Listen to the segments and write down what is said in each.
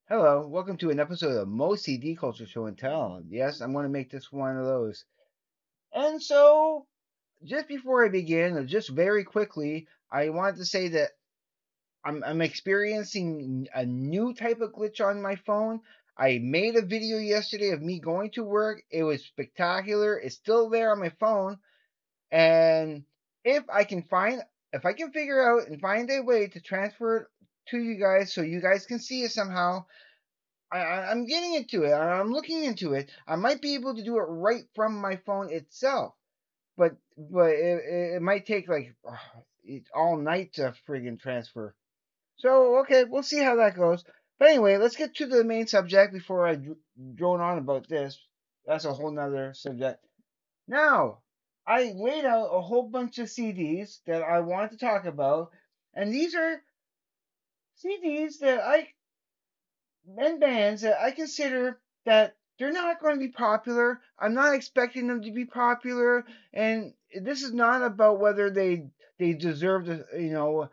Hello, welcome to an episode of Moe'S CD Culture Show and Tell. Yes, I'm going to make this one of those. And so, just before I begin, or just very quickly, I wanted to say that I'm experiencing a new type of glitch on my phone. I made a video yesterday of me going to work. It was spectacular. It's still there on my phone. And if I can find, if I can figure out and find a way to transfer it to you guys so you guys can see it somehow, I'm getting into it. I'm looking into it. I might be able to do it right from my phone itself, but it might take like all night to friggin' transfer. So okay, we'll see how that goes. But anyway, let's get to the main subject before I drone on about this. That's a whole nother subject. Now, I laid out a whole bunch of CDs that I want to talk about, and these are CDs that I and bands that I consider that they're not going to be popular. I'm not expecting them to be popular, and this is not about whether they deserve to.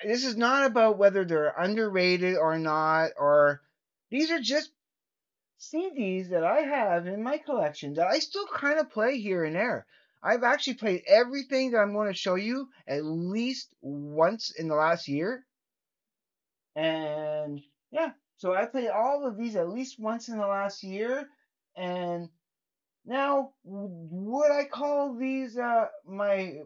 This is not about whether they're underrated or not. Or these are just CDs that I have in my collection that I still kind of play here and there. I've actually played everything that I'm going to show you at least once in the last year. And yeah, so I played all of these at least once in the last year. And now, would I call these my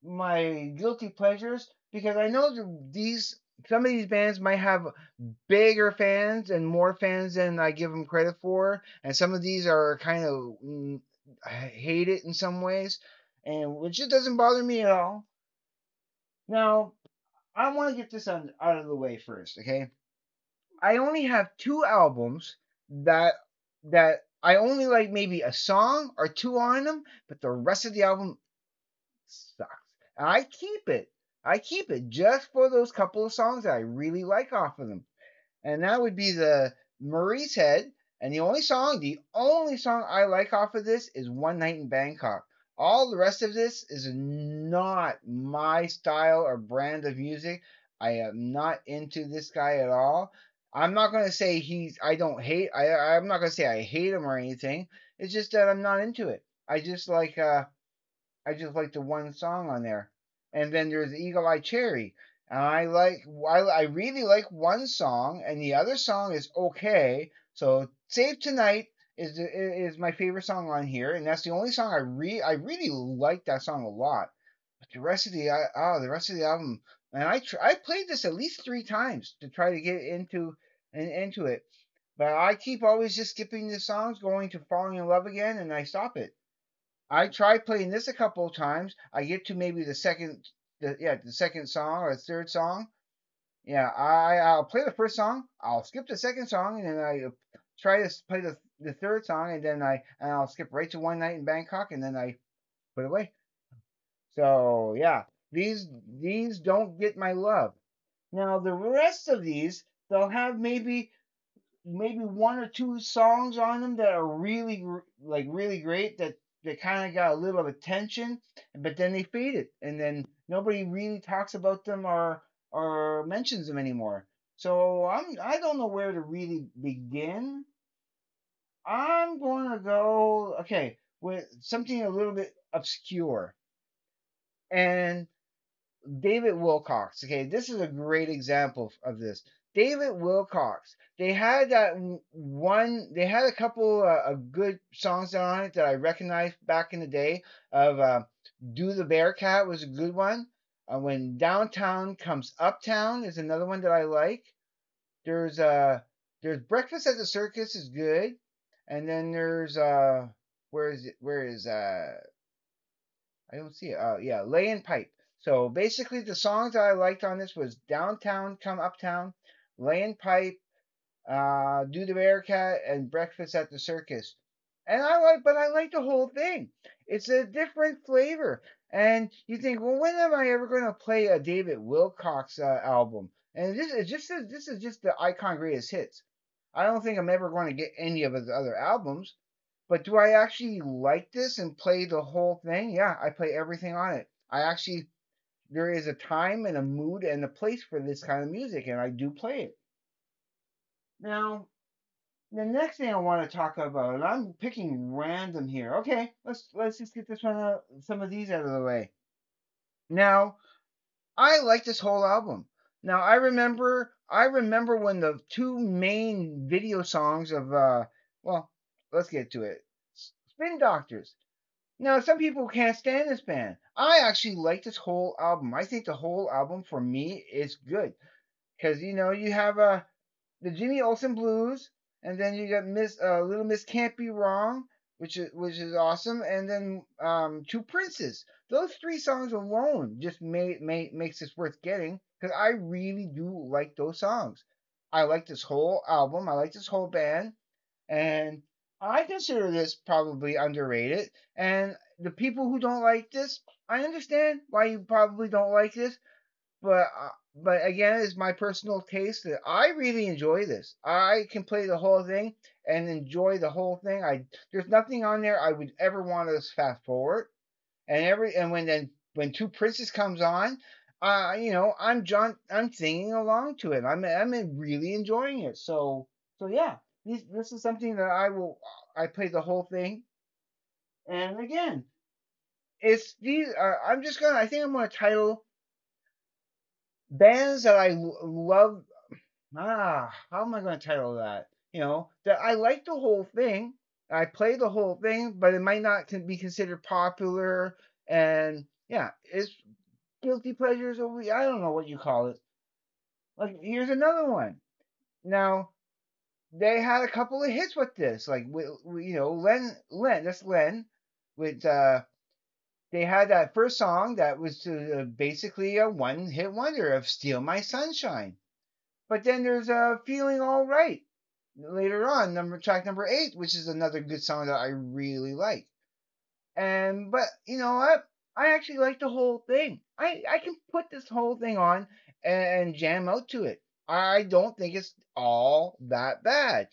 guilty pleasures? Because I know these some of these bands might have bigger fans and more fans than I give them credit for, and some of these are kind of hate it in some ways, and which it doesn't bother me at all. Now, I want to get this out of the way first, okay? I only have two albums that I only like maybe a song or two on them, but the rest of the album sucks. And I keep it. I keep it just for those couple of songs that I really like off of them. And that would be the Murray's Head. And the only song I like off of this is One Night in Bangkok. All the rest of this is not my style or brand of music. I am not into this guy at all. I'm not gonna say I don't hate. I'm not gonna say I hate him or anything. It's just that I'm not into it. I just like the one song on there. And then there's Eagle Eye Cherry. And I really like one song, and the other song is okay. So Save Tonight is my favorite song on here, and that's the only song I really like that song a lot. But the rest of the album, and I played this at least 3 times to try to get into it. But I keep always just skipping the songs, going to Falling in Love Again, and I stop it. I tried playing this a couple of times. I get to maybe the second song or the third song. Yeah, I'll play the first song. I'll skip the second song, and then I try to play the third song, and I'll skip right to One Night in Bangkok, and then I put it away. So yeah, these don't get my love. Now the rest of these, they'll have maybe one or two songs on them that are really great that kind of got a little of attention, but then they faded, and then nobody really talks about them or mentions them anymore. So I don't know where to really begin. I'm going to go okay with something a little bit obscure, and David Wilcox. Okay, this is a great example of this. David Wilcox. They had that one. They had a couple of good songs on it that I recognized back in the day. Of "Do the Bearcat" was a good one. When Downtown Comes Uptown is another one that I like. There's there's Breakfast at the Circus is good, and then there's where is it? Where is I don't see it. Oh, yeah, Lay and Pipe. So basically, the songs that I liked on this was Downtown Come Uptown, Lay and Pipe, Do the Bearcat, and Breakfast at the Circus. And I like the whole thing. It's a different flavor. And you think, well, when am I ever going to play a David Wilcox album? And this is just the Icon Greatest Hits. I don't think I'm ever going to get any of his other albums. But do I actually like this and play the whole thing? Yeah, I play everything on it. There is a time and a mood and a place for this kind of music, and I do play it. Now, the next thing I want to talk about, and I'm picking random here. Okay, let's just get this one out, some of these out of the way. Now, I like this whole album. Now, I remember when the two main video songs of well, let's get to it. Spin Doctors. Now, some people can't stand this band. I actually like this whole album. I think the whole album for me is good because you have the Jimmy Olsen Blues, and then you got Little Miss Can't Be Wrong, which is awesome, and then Two Princes. Those three songs alone just makes this worth getting because I really do like those songs. I like this whole album. I like this whole band, and I consider this probably underrated. And the people who don't like this, I understand why you probably don't like this, but again, it's my personal taste that I really enjoy this. I can play the whole thing and enjoy the whole thing. There's nothing on there I would ever want to fast forward. And when Two Princes comes on, I'm singing along to it. I'm really enjoying it. So yeah, this is something that I play the whole thing. And again, it's these. I think I'm gonna title bands that love. How am I going to title that? That I like the whole thing. I play the whole thing, but it might not be considered popular. And yeah, it's guilty pleasures. Or I don't know what you call it. Like here's another one. Now they had a couple of hits with this, like Len. That's Len. With they had that first song that was basically a one-hit wonder of "Steal My Sunshine." But then there's Feeling All Right later on, track number 8, which is another good song that I really like. And but you know what? I actually like the whole thing. I can put this whole thing on and jam out to it. I don't think it's all that bad.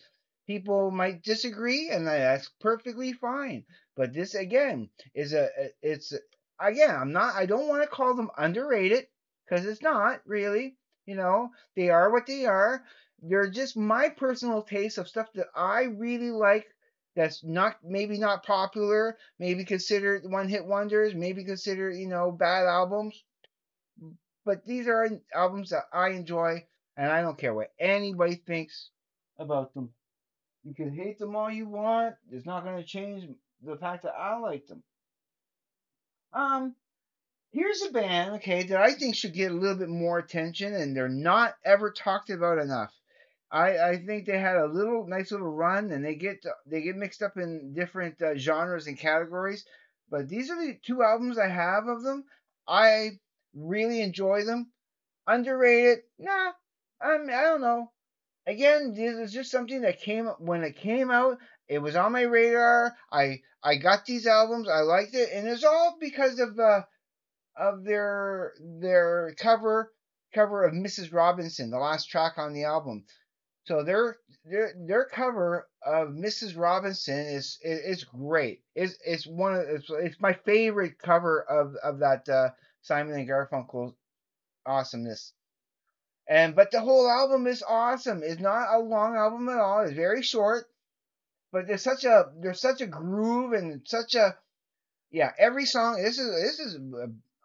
People might disagree, and that's perfectly fine. But this again is it's again I don't want to call them underrated because it's not really. They are what they are. They're just my personal taste of stuff that I really like that's not maybe not popular, maybe considered one hit wonders, maybe considered, bad albums. But these are albums that I enjoy, and I don't care what anybody thinks about them. You can hate them all you want. It's not going to change the fact that I like them. Um, Here's a band, okay, that I think should get a little bit more attention, and they're not ever talked about enough. I think they had a nice little run, and they get mixed up in different genres and categories. But these are the two albums I have of them. I really enjoy them. Underrated? Nah. I don't know. Again, this is just something that came when it came out. It was on my radar. I got these albums. I liked it, and it's all because of their cover of Mrs. Robinson, the last track on the album. So their cover of Mrs. Robinson is great. It's my favorite cover of that Simon and Garfunkel awesomeness. But the whole album is awesome. It's not a long album at all. It's very short, but there's such a groove and such a yeah, every song. This is.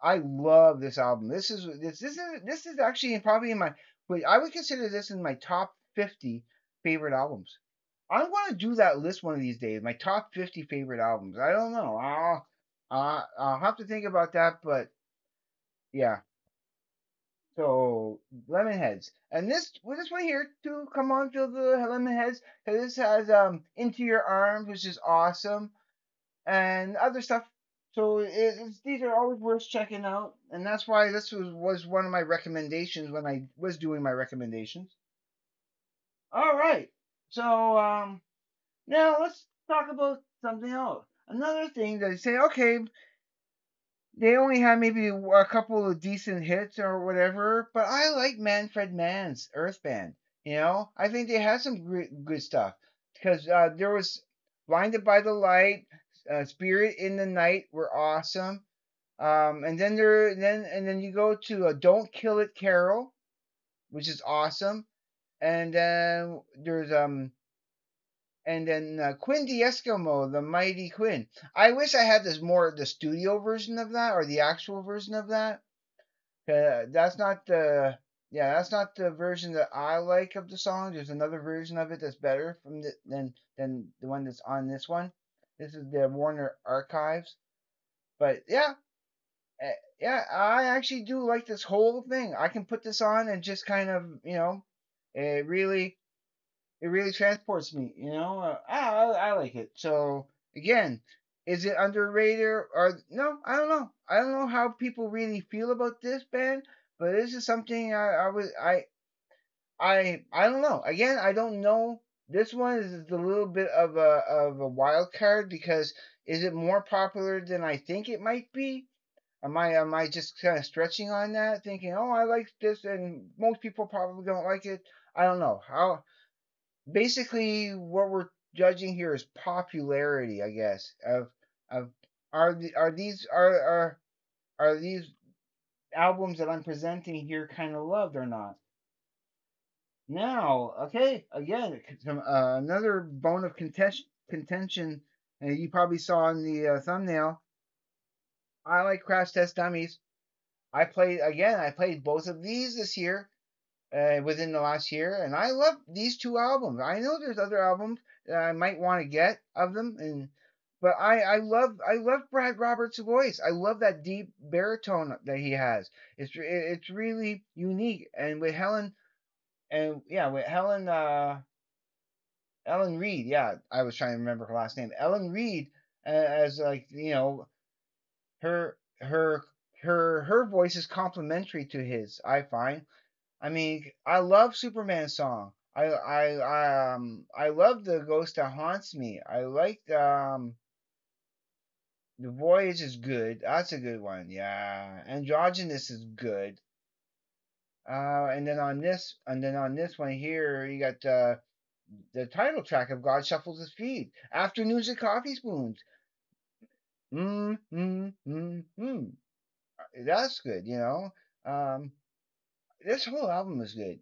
I love this album. This is actually probably in my. I would consider this in my top 50 favorite albums. I'm going to do that list one of these days. My top 50 favorite albums. I don't know. I'll have to think about that. But yeah. So Lemonheads, and this one here too. Come on, feel the Lemonheads. Cause this has Into Your Arms, which is awesome, and other stuff. So these are always worth checking out, and that's why this was one of my recommendations when I was doing my recommendations. All right, so now let's talk about something else. Another thing that say, okay, they only had maybe a couple of decent hits or whatever, but I like Manfred Mann's Earth Band. I think they had some good stuff because there was Blinded by the Light, Spirit in the Night were awesome. And then you go to Don't Kill It, Carol, which is awesome. and then there's and then Quinn the Eskimo, the Mighty Quinn. I wish I had this more the studio version of that or the actual version of that. That's not the that's not the version that I like of the song. There's another version of it that's better than the one that's on this one. This is the Warner Archives. But yeah, I actually do like this whole thing. I can put this on and just kind of it really it really transports me. I like it. So again, is it underrated or no? I don't know. I don't know how people really feel about this band, but this is something I don't know. Again, I don't know. This one is a little bit of a wild card because is it more popular than I think it might be? Am I just kind of stretching on that, thinking, oh, I like this, and most people probably don't like it? I don't know. How basically what we're judging here is popularity, I guess. Of are these albums that I'm presenting here kind of loved or not? Now, okay, again, another bone of contention, and you probably saw in the thumbnail. I like Crash Test Dummies. I played both of these this year, within the last year, and I love these two albums. I know there's other albums that I might want to get of them, but I love Brad Roberts' voice. I love that deep baritone that he has. It's really unique, and with Ellen Reed. Yeah, I was trying to remember her last name. Ellen Reed, as like her her voice is complementary to his. I find. I mean, I love Superman's song. I love the Ghost That Haunts Me. I like the Voyage is good. That's a good one. Yeah, Androgynous is good. And then on this one here, you got the title track of God Shuffles His Feet. Afternoons at Coffee Spoons. Mm. That's good. Um, this whole album is good.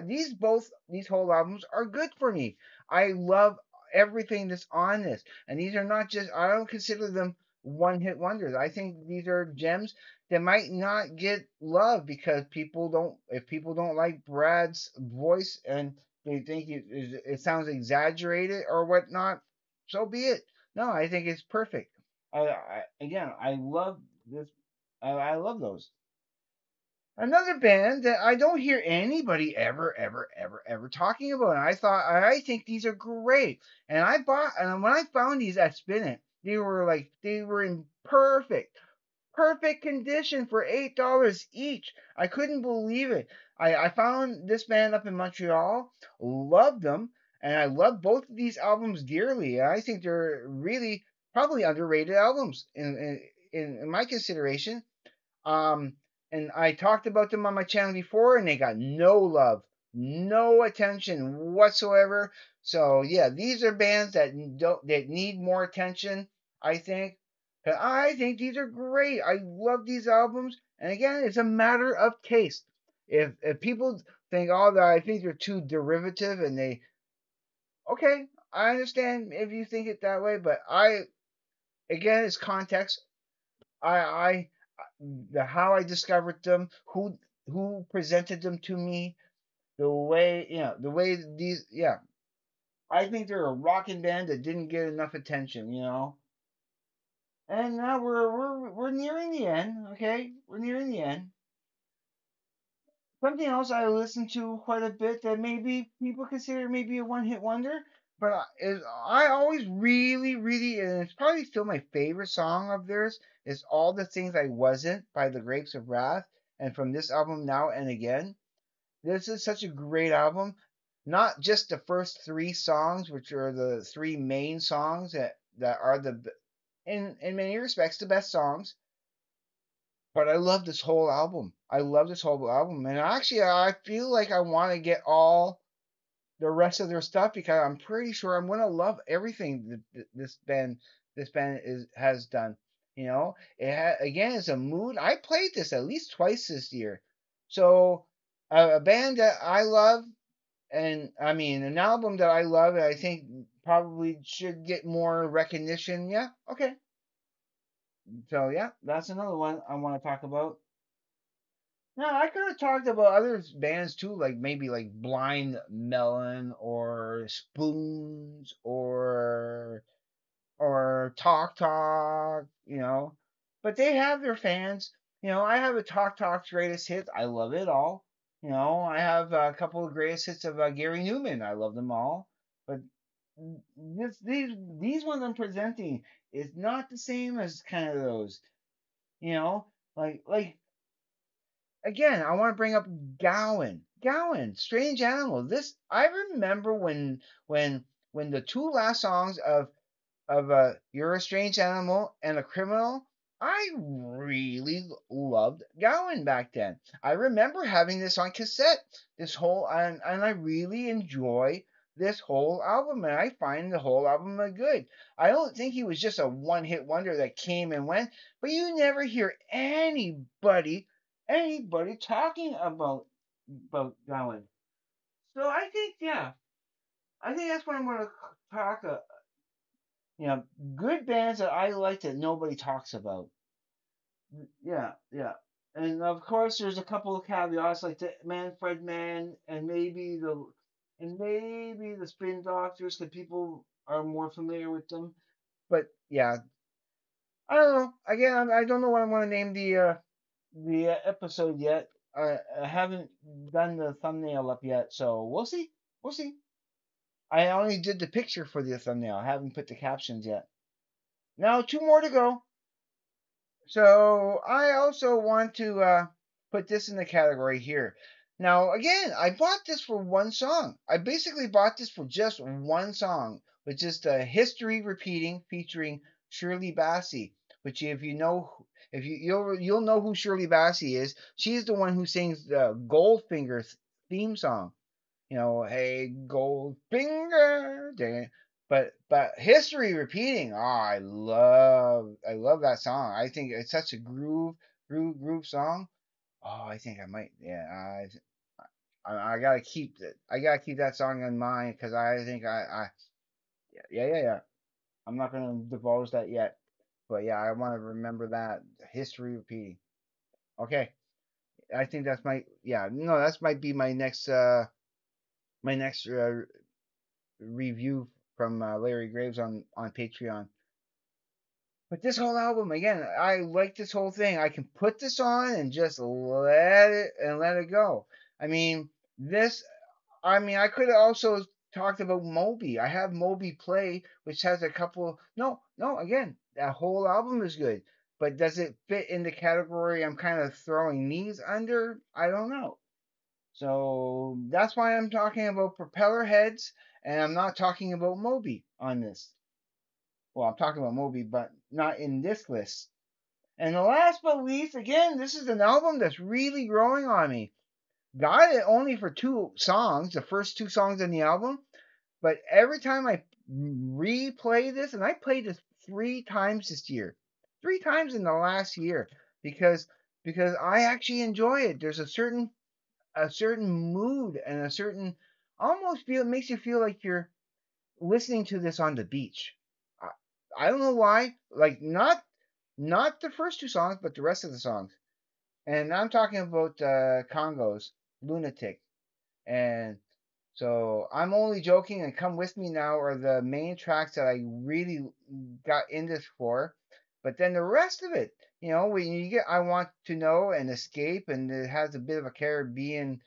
These whole albums are good for me. I love everything that's on this, and these are not just. I don't consider them one hit wonders. I think these are gems that might not get love because people don't. If people don't like Brad's voice and they think it sounds exaggerated or whatnot, so be it. No, I think it's perfect. Again, I love this. I love those. Another band that I don't hear anybody ever talking about. And I think these are great. And when I found these at Spin It, they were in perfect condition for $8 each. I couldn't believe it. I found this band up in Montreal, loved them, and I love both of these albums dearly. And I think they're really probably underrated albums in my consideration. Um, and I talked about them on my channel before, and they got no love, no attention whatsoever. So yeah, these are bands that need more attention. I think. 'Cause I think these are great. I love these albums, and again, it's a matter of taste. If people think, oh, that I think they're too derivative, and they okay, I understand if you think it that way, but again, it's context. I the how I discovered them, who presented them to me, the way these I think they're a rocking band that didn't get enough attention. And now we're nearing the end, okay? We're nearing the end. Something else I listen to quite a bit that maybe people consider maybe a one-hit wonder, but I always really, and it's probably still my favorite song of theirs, is All the Things I Wasn't by the Grapes of Wrath, and from this album Now and Again. This is such a great album. Not just the first three songs, which are the three main songs that are in many respects the best songs, but I love this whole album. I love this whole album, and actually, I feel like I want to get all the rest of their stuff because I'm pretty sure I'm gonna love everything that this band is has done. Again, it's a mood. I played this at least twice this year, so a band that I love. And I mean, an album that I love and I think probably should get more recognition. Yeah, okay. So yeah, that's another one I want to talk about. Now I could have talked about other bands too, like maybe like Blind Melon or Spoons or Talk Talk, but they have their fans. I have a Talk Talk's greatest hits. I love it all. I have a couple of greatest hits of Gary Newman. I love them all. But these ones I'm presenting is not the same as kind of those. You know, like again, I want to bring up Gowan. Gowan, Strange Animal. This I remember when the two last songs of You're a Strange Animal and a Criminal, I really loved Gowan back then. I remember having this on cassette, and I really enjoy this whole album, and I find the whole album good. I don't think he was just a one-hit wonder that came and went, but you never hear anybody talking Gowan. So I think, yeah, I think that's what I'm going to talk. You know, good bands that I like that nobody talks about. Yeah, yeah. And of course, there's a couple of caveats like the Manfred Man and maybe the Spin Doctors, because people are more familiar with them. But yeah, I don't know. Again, I don't know what I want to name the episode yet. I haven't done the thumbnail up yet, so we'll see. We'll see. I only did the picture for the thumbnail. I haven't put the captions yet. Now, two more to go. So I also want to put this in the category here. Now, again, I bought this for one song. I basically bought this for just one song, which is the History Repeating featuring Shirley Bassey. Which, if you know, if you you'll know who Shirley Bassey is. She's the one who sings the Goldfinger's theme song. Hey Goldfinger. But history repeating. Oh, I love that song. I think it's such a groove song. Oh, I think I might. Yeah, I gotta keep it. I gotta keep that song in mind because I think yeah. I'm not gonna divulge that yet, but yeah, I want to remember that history repeating. Okay, I think that's my yeah. No, that's might be my next review from Larry Graves on Patreon. But this whole album, again, I like this whole thing. I can put this on and just let it go. I mean, this. I mean, I could have also talked about Moby. I have Moby Play, which has a couple. No, no. Again, that whole album is good. But does it fit in the category I'm kind of throwing these under? I don't know. So that's why I'm talking about Propeller Heads, and I'm not talking about Moby on this. Well, I'm talking about Moby, but not in this list. And the last but least, again, this is an album that's really growing on me. Got it only for two songs, the first two songs in the album, but every time I replay this, and I played this 3 times this year, 3 times in the last year, because I actually enjoy it. There's a certain mood and a certain almost feel it makes you feel like you're listening to this on the beach. I, I don't know why. Like not the first two songs, but the rest of the songs. And I'm talking about Congo's Lunatic. And so I'm only joking and Come With Me Now are the main tracks that I really got in this for. But then the rest of it, when you get I Want to Know and Escape and it has a bit of a Caribbean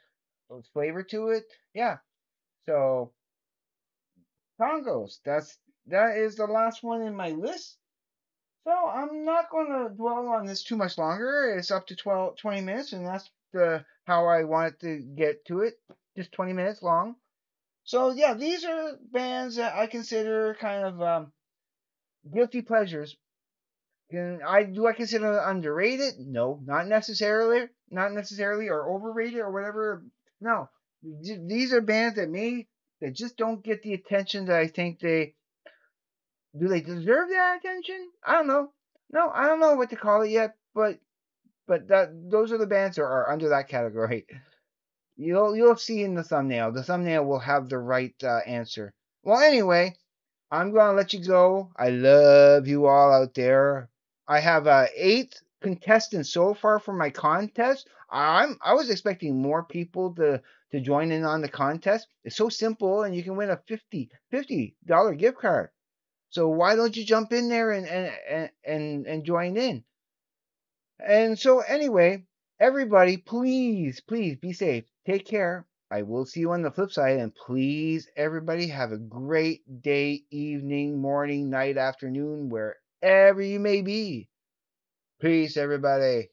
flavor to it. Yeah. So Congos. That is the last one in my list. So I'm not going to dwell on this too much longer. It's up to 20 minutes, and that's the how I wanted to get to it. Just 20 minutes long. So yeah, these are bands that I consider kind of guilty pleasures. Do I consider them underrated? No, not necessarily. Not necessarily, or overrated, or whatever. No, these are bands that just don't get the attention that I think they do. They deserve that attention? I don't know. No, I don't know what to call it yet, but those are the bands that are under that category. You'll see in the thumbnail. The thumbnail will have the right answer. Well, anyway, I'm gonna let you go. I love you all out there. I have eight contestants so far for my contest. I was expecting more people to join in on the contest. It's so simple, and you can win a $50 gift card. So why don't you jump in there and join in? And so anyway, everybody, please be safe. Take care. I will see you on the flip side. And please, everybody, have a great day, evening, morning, night, afternoon, wherever you may be. Peace, everybody.